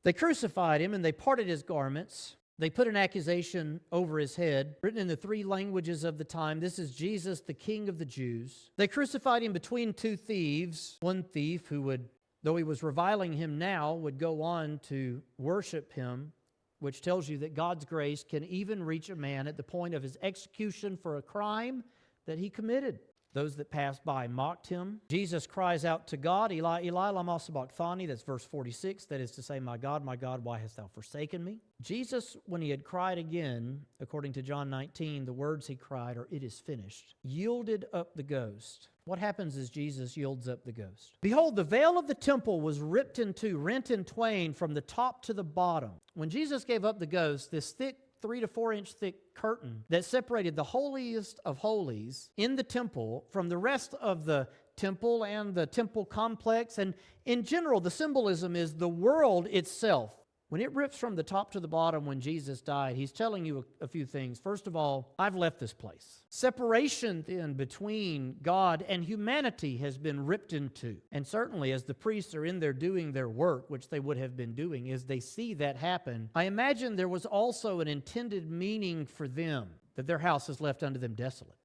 They crucified him and they parted his garments. They put an accusation over his head, written in the 3 languages of the time. This is Jesus, the King of the Jews. They crucified him between 2 thieves. One thief who would, though he was reviling him now, would go on to worship him, which tells you that God's grace can even reach a man at the point of his execution for a crime that he committed. Those that passed by mocked him. Jesus cries out to God, Eli, Eli, lama sabachthani. That's verse 46. That is to say, my God, why hast thou forsaken me? Jesus, when he had cried again, according to John 19, the words he cried are, it is finished, yielded up the ghost. What happens as Jesus yields up the ghost? Behold, the veil of the temple was ripped in two, rent in twain from the top to the bottom. When Jesus gave up the ghost, this thick 3 to 4 inch thick curtain that separated the holiest of holies in the temple from the rest of the temple and the temple complex. And in general, the symbolism is the world itself. When it rips from the top to the bottom when Jesus died, he's telling you a few things. First of all, I've left this place. Separation then between God and humanity has been ripped in two. And certainly as the priests are in there doing their work, which they would have been doing, as they see that happen, I imagine there was also an intended meaning for them, that their house is left unto them desolate.